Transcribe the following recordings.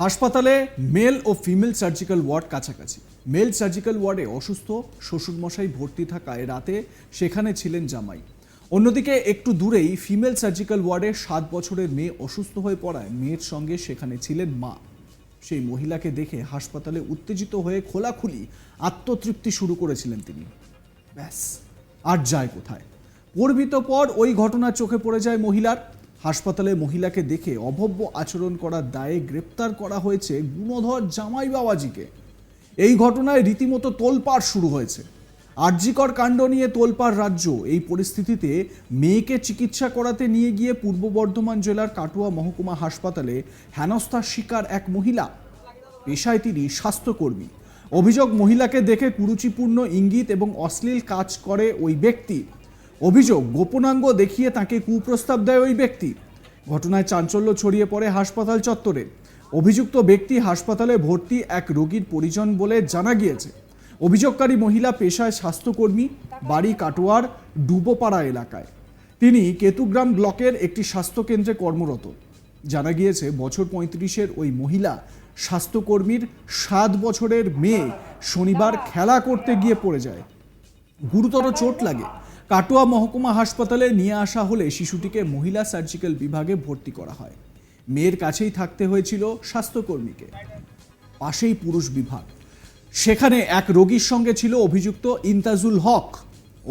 হাসপাতালে মেল ও female surgical word কাছাকাছি। Mail surgical ওয়ার্ডে অসুস্থ শ্বশুরমশাই ভর্তি থাকায় রাতে সেখানে ছিলেন জামাই। অন্যদিকে একটু দূরেই ফিমেল সার্জিক্যাল ওয়ার্ডে 7 বছরের মেয়ে অসুস্থ হয়ে পড়ায় মেয়ের সঙ্গে সেখানে ছিলেন মা। সেই মহিলাকে দেখে হাসপাতালে উত্তেজিত হয়ে খোলাখুলি আত্মতৃপ্তি শুরু করেছিলেন তিনি। ব্যাস, আর যায় কোথায়? পরিমিত পর ওই ঘটনা চোখে পড়ে যায় মহিলার। হাসপাতালে মহিলাকে দেখে অভব্য আচরণ করার দায়ে গ্রেপ্তার করা হয়েছে গুণধর জামাই বাবাজিকে। এই ঘটনায় রীতিমতো তোলপাড় শুরু হয়েছে। আরজিকর কাণ্ড নিয়ে তোলপাড় রাজ্য। এই পরিস্থিতিতে মেয়েকে চিকিৎসা করাতে নিয়ে গিয়ে পূর্ব বর্ধমান জেলার কাটুয়া মহকুমা হাসপাতালে হেনস্থার শিকার এক মহিলা। পেশায় তিনি স্বাস্থ্যকর্মী। অভিযোগ, মহিলাকে দেখে কুরুচিপূর্ণ ইঙ্গিত এবং অশ্লীল কাজ করে ওই ব্যক্তি। অভিযোগ, গোপনাঙ্গ দেখিয়ে তাকে কুপ্রস্তাব দেয় ওই ব্যক্তি। ঘটনায় চাঞ্চল্য ছড়িয়ে পড়ে হাসপাতাল চত্বরে। অভিযুক্ত ব্যক্তি হাসপাতালে ভর্তি এক রোগীর পরিজন বলে জানা গিয়েছে। অভিযোগকারী মহিলা পেশায় স্বাস্থ্যকর্মী, বাড়ি কাটোয়ার ডুবোপাড়া এলাকায়। তিনি কেতুগ্রাম ব্লকের একটি স্বাস্থ্যকেন্দ্রে কর্মরত। জানা গিয়েছে বছর 35-এর ওই মহিলা স্বাস্থ্যকর্মীর 7 বছরের মেয়ে শনিবার খেলা করতে গিয়ে পড়ে যায়। গুরুতর চোট লাগে। কাটোয়া মহকুমা হাসপাতালে নিয়ে আসা হলে শিশুটিকে মহিলা সার্জিক্যাল বিভাগে ভর্তি করা হয়। মেয়ের কাছেই থাকতে হয়েছিল স্বাস্থ্যকর্মীকে। পাশেই পুরুষ বিভাগ। সেখানে এক রোগীর সঙ্গে ছিল অভিযুক্ত ইন্তাজুল হক।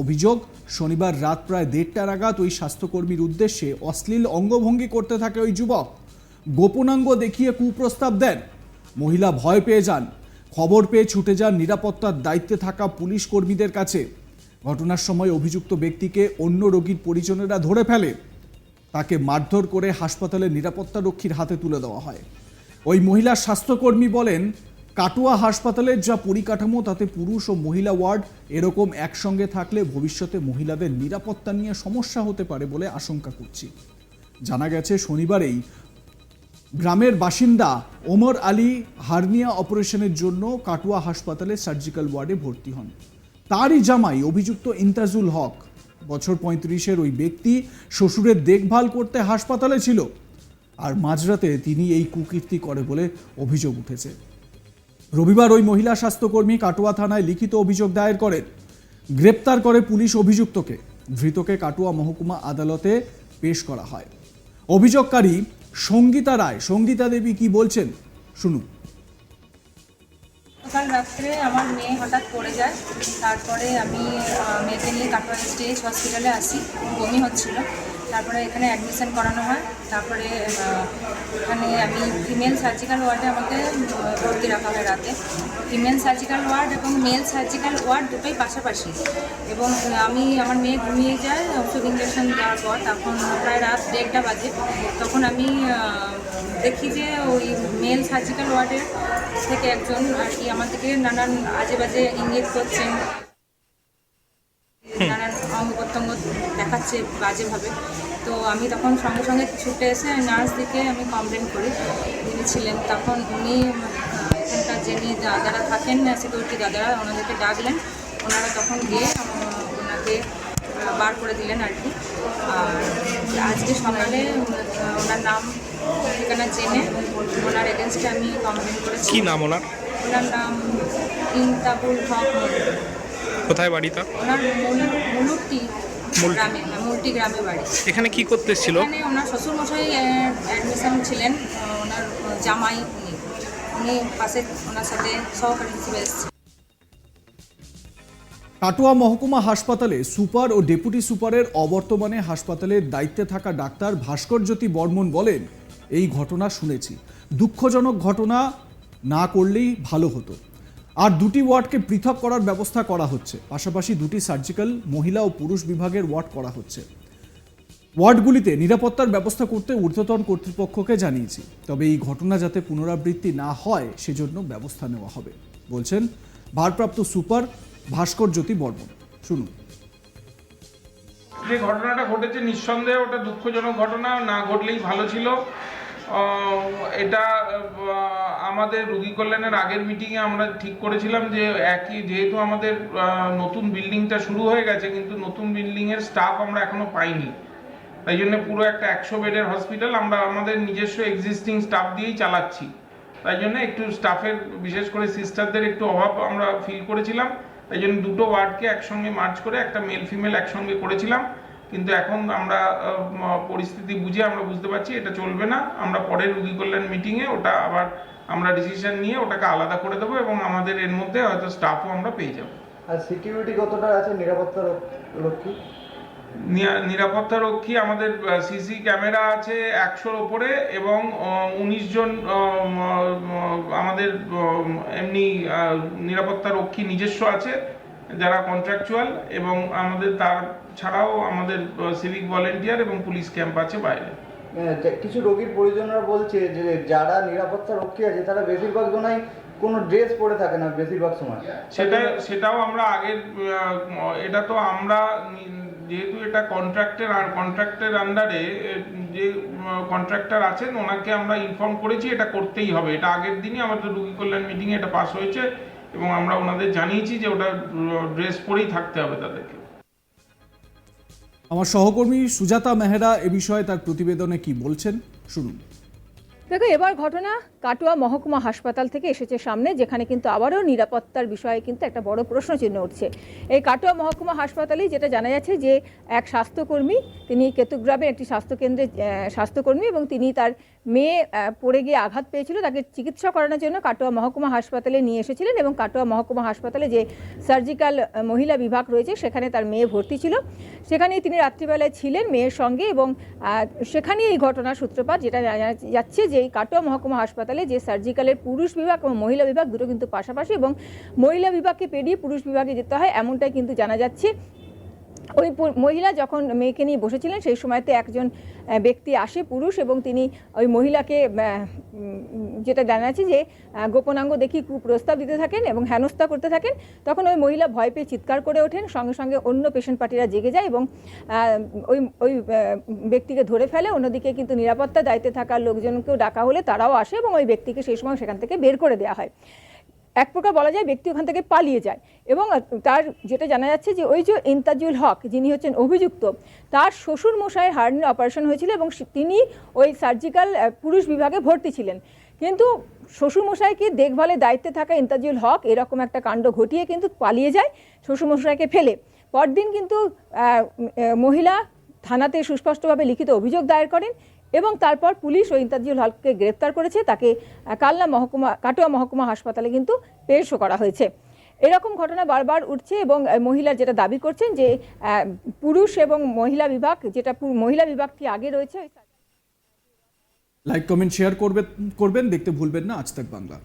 অভিযোগ, শনিবার রাত প্রায় 1:30 নাগাদ ওই স্বাস্থ্যকর্মীর উদ্দেশ্যে অশ্লীল অঙ্গভঙ্গি করতে থাকে ওই যুবক। গোপনাঙ্গ দেখিয়ে কুপ্রস্তাব দেন। মহিলা ভয় পেয়ে যান। খবর পেয়ে ছুটে যান নিরাপত্তার দায়িত্বে থাকা পুলিশ কর্মীদের কাছে। ঘটনার সময় অভিযুক্ত ব্যক্তিকে অন্য রোগীর পরিজনেরা ধরে ফেলে। তাকে মারধর করে হাসপাতালের নিরাপত্তা রক্ষীর হাতে তুলে দেওয়া হয়। ওই মহিলা স্বাস্থ্যকর্মী বলেন, কাটোয়া হাসপাতালের যা পরিকাঠামো তাতে পুরুষ ও মহিলা ওয়ার্ড এরকম একসঙ্গে থাকলে ভবিষ্যতে মহিলাদের নিরাপত্তা নিয়ে সমস্যা হতে পারে বলে আশঙ্কা করছি। জানা গেছে শনিবারেই গ্রামের বাসিন্দা ওমর আলী হার্নিয়া অপারেশনের জন্য কাটোয়া হাসপাতালে সার্জিক্যাল ওয়ার্ডে ভর্তি হন। তারই জামাই অভিযুক্ত ইন্তাজুল হক। বছর 35-এর ওই ব্যক্তি শ্বশুরের দেখভাল করতে হাসপাতালে ছিল, আর মাঝরাতে তিনি এই কুকীর্তি করে বলে অভিযোগ উঠেছে। রবিবার ওই মহিলা স্বাস্থ্যকর্মী কাটোয়া থানায় লিখিত অভিযোগ দায়ের করেন। গ্রেপ্তার করে পুলিশ অভিযুক্তকে। ধৃতকে কাটোয়া মহকুমা আদালতে পেশ করা হয়। অভিযোগকারী সঙ্গীতা রায়, সঙ্গীতা দেবী কি বলছেন শুনুন। কাল রাত্রে আমার মেয়ে হঠাৎ পড়ে যায়। তারপরে আমি মেয়েকে নিয়ে কাটোয়া স্টেজ হসপিটালে আসি। বমি হচ্ছিল। তারপরে এখানে অ্যাডমিশন করানো হয়। তারপরে এখানে আমি ফিমেল সার্জিক্যাল ওয়ার্ডে আমাকে ভর্তি রাখা হয় রাতে। ফিমেল সার্জিক্যাল ওয়ার্ড এবং মেল সার্জিক্যাল ওয়ার্ড দুটোই পাশাপাশি। এবং আমার মেয়ে ঘুমিয়ে যায় ওষুধ ইঞ্জেকশন দেওয়ার পর। তখন প্রায় রাত 1:30 বাজে। তখন আমি দেখি যে ওই মেল সার্জিক্যাল ওয়ার্ডের থেকে একজন আর কি আমার দিকে নানান আজে বাজে ইঙ্গিত করছেন, নানান অঙ্গ প্রত্যঙ্গ দেখাচ্ছে বাজেভাবে। তো আমি তখন সঙ্গে সঙ্গে ছুটে এসে নার্স দিকে আমি কমপ্লেন করি। যিনি ছিলেন তখন উনি এখানকার যিনি দাদারা থাকেন সিকিউরিটি দাদারা, ওনাদেরকে ডাকলেন। ওনারা তখন গিয়ে ওনাকে বার করে দিলেন আর কি। আর আজকে সকালে ওনার নাম ঠিকানা জেনে ওনার এগেনস্টে আমি কমপ্লেন করেছি। কি নাম ওনার? ওনার নাম ইন্তাবুল হক। কোথায় বাড়ি তার? ওনার মুলটি গ্রামে বাড়ি। এখানে কি করতে এসেছিল? এখানে ওনার শ্বশুরমশাই অ্যাডমিশন ছিলেন, ওনার জামাই উনি পাশে ওনার সাথে সহকারী হিসেবে এসেছেন। কাটোয়া মহকুমা হাসপাতালে সুপার ও ডেপুটি সুপারের অবর্তমানে হাসপাতালের দায়িত্বে থাকা ডাক্তার ভাস্কর জ্যোতি বর্মন বলেন, এই ঘটনা শুনেছি, দুঃখজনক ঘটনা, না করলেই ভালো হতো। আর দুটি ওয়ার্ডকে পৃথক করার ব্যবস্থা করা হচ্ছে। পাশাপাশি দুটি সার্জিক্যাল মহিলা ও পুরুষ বিভাগের ওয়ার্ড করা হচ্ছে। ওয়ার্ডগুলিতে নিরাপত্তার ব্যবস্থা করতে ঊর্ধ্বতন কর্তৃপক্ষকে জানিয়েছি। তবে এই ঘটনা যাতে পুনরাবৃত্তি না হয় সেজন্য ব্যবস্থা নেওয়া হবে বলছেন ভারপ্রাপ্ত সুপার ভাস্কর জ্যোতি বর্মন। শুনুন। যে ঘটনাটা ঘটেছে নিঃসন্দেহে ওটা দুঃখজনক ঘটনা, না ঘটলেই ভালো ছিল। এটা আমাদের রোগী কল্যাণের আগের মিটিংয়ে আমরা ঠিক করেছিলাম যে যেহেতু আমাদের নতুন বিল্ডিংটা শুরু হয়ে গেছে কিন্তু নতুন বিল্ডিংয়ের স্টাফ আমরা এখনো পাইনি, তাই জন্য পুরো একটা 100 বেডের হসপিটাল আমরা আমাদের নিজস্ব এক্সিস্টিং স্টাফ দিয়েই চালাচ্ছি। তাই জন্য একটু স্টাফের বিশেষ করে সিস্টারদের একটু অভাব আমরা ফিল করেছিলাম, তাই জন্য দুটো ওয়ার্ডকে একসঙ্গে মার্চ করে একটা মেল ফিমেল একসঙ্গে করেছিলাম। কিন্তু এখন আমরা পরিস্থিতি বুঝে আমরা বুঝতে পারছি এটা চলবে না, আমরা পরের রুগী কল্যাণ মিটিংয়ে ওটা আবার আমরা ডিসিশন নিয়ে ওটাকে আলাদা করে দেবো এবং আমাদের এর মধ্যে হয়তো স্টাফও আমরা পেয়ে যাবো। আর সিকিউরিটি কতটা আছে, নিরাপত্তা রক্ষী? নিরাপত্তা রক্ষী আমাদের সিসি ক্যামেরা আছে 100-র ওপরে এবং 19 জন আমাদের এমনি নিরাপত্তা রক্ষী নিজস্ব আছে যারা কন্ট্রাকচুয়াল, এবং আমাদের তার ছাড়াও আমাদের সিভিক ভলেন্টিয়ার এবং পুলিশ ক্যাম্প আছে বাইরে। কিছু রোগীর পরিজনরা বলছে যে যারা নিরাপত্তা রক্ষী আছে তারা বেশিরভাগ জনাই কোনো ড্রেস পরে থাকে না বেশিরভাগ সময়। সেটাও আমরা আগের এটা তো আমরা যেহেতু এটা কন্ট্রাক্টের আন্ডারে যে কন্ট্রাক্টর আছেন ওনাকে আমরা ইনফর্ম করেছি এটা করতেই হবে। এটা আগের দিনই আমাদের রুগী কল্যাণ মিটিংয়ে এটা পাস হয়েছে এবং আমরা ওনাদের জানিয়েছি যে ওটা ড্রেস পরেই থাকতে হবে তাদেরকে। আমার সহকর্মী সুজাতা মেহরা এ বিষয়ে তার প্রতিবেদনে কি বলছেন শুনুন। দেখো, এবার ঘটনা কাটোয়া মহকুমা হাসপাতাল থেকে এসেছে সামনে, যেখানে কিন্তু আবারও নিরাপত্তার বিষয়ে কিন্তু একটা বড় প্রশ্নচিহ্ন উঠছে। এই কাটোয়া মহকুমা হাসপাতালেই যেটা জানা যাচ্ছে যে এক স্বাস্থ্যকর্মী, তিনি কেতুগ্রামের একটি স্বাস্থ্যকেন্দ্রে স্বাস্থ্যকর্মী, এবং তিনি তার মেয়ে পড়ে গিয়ে আঘাত পেয়েছিল, তাকে চিকিৎসা করানোর জন্য কাটোয়া মহকুমা হাসপাতালে নিয়ে এসেছিলেন এবং কাটোয়া মহকুমা হাসপাতালে যে সার্জিক্যাল মহিলা বিভাগ রয়েছে সেখানে তার মেয়ে ভর্তি ছিল। সেখানেই তিনি রাত্রিবেলায় ছিলেন মেয়ের সঙ্গে এবং সেখানেই এই ঘটনার সূত্রপাত। যেটা জানা যাচ্ছে যে এই কাটোয়া মহকুমা হাসপাতালে যে সার্জিক্যালের পুরুষ বিভাগ এবং মহিলা বিভাগ দুটো কিন্তু পাশাপাশি, এবং মহিলা বিভাগকে পেরিয়ে পুরুষ বিভাগে যেতে হয় এমনটাই কিন্তু জানা যাচ্ছে। ওই মহিলা যখন মেয়েকে নিয়ে বসেছিলেন সেই সময়তে একজন ব্যক্তি আসে পুরুষ, এবং তিনি ওই মহিলাকে যেটা জানা যাচ্ছে যে গোপনাঙ্গ দেখি কুপ্রস্তাব দিতে থাকেন এবং হেনস্থা করতে থাকেন। তখন ওই মহিলা ভয় পেয়ে চিৎকার করে ওঠেন, সঙ্গে সঙ্গে অন্য পেশেন্ট পার্টিরা জেগে যায় এবং ওই ব্যক্তিকে ধরে ফেলে। অন্যদিকে কিন্তু নিরাপত্তা দায়িত্বে থাকা লোকজনকেও ডাকা হলে তারাও আসে এবং ওই ব্যক্তিকে সেই সময় সেখান থেকে বের করে দেওয়া হয়। এক প্রকার বলা যায় ব্যক্তি ওখান থেকে পালিয়ে যায় এবং তার যেটা জানা যাচ্ছে যে ওই যে ইন্তাজুল হক যিনি হচ্ছেন অভিযুক্ত, তার শ্বশুর মশাইয়ের হার্নিয়া অপারেশন হয়েছিল এবং তিনি ওই সার্জিক্যাল পুরুষ বিভাগে ভর্তি ছিলেন। কিন্তু শ্বশুরমশাইকে দেখভালের দায়িত্বে থাকা ইন্তাজুল হক এরকম একটা কাণ্ড ঘটিয়ে কিন্তু পালিয়ে যায় শ্বশুরমশাইকে ফেলে। পরদিন কিন্তু মহিলা থানাতে সুস্পষ্টভাবে লিখিত অভিযোগ দায়ের করেন এবং তারপর পুলিশ ওই ইন্তাজুল হককে গ্রেপ্তার করেছে। তাকে কাটোয়া মহকুমা হাসপাতালে কিন্তু পেশও করা হয়েছে। এরকম ঘটনা বারবার উঠছে এবং মহিলার যেটা দাবি করছেন যে পুরুষ এবং মহিলা বিভাগ, যেটা মহিলা বিভাগটি আগে রয়েছে। লাইক কমেন্ট শেয়ার করবেন, দেখতে ভুলবেন না আজ তাক বাংলা।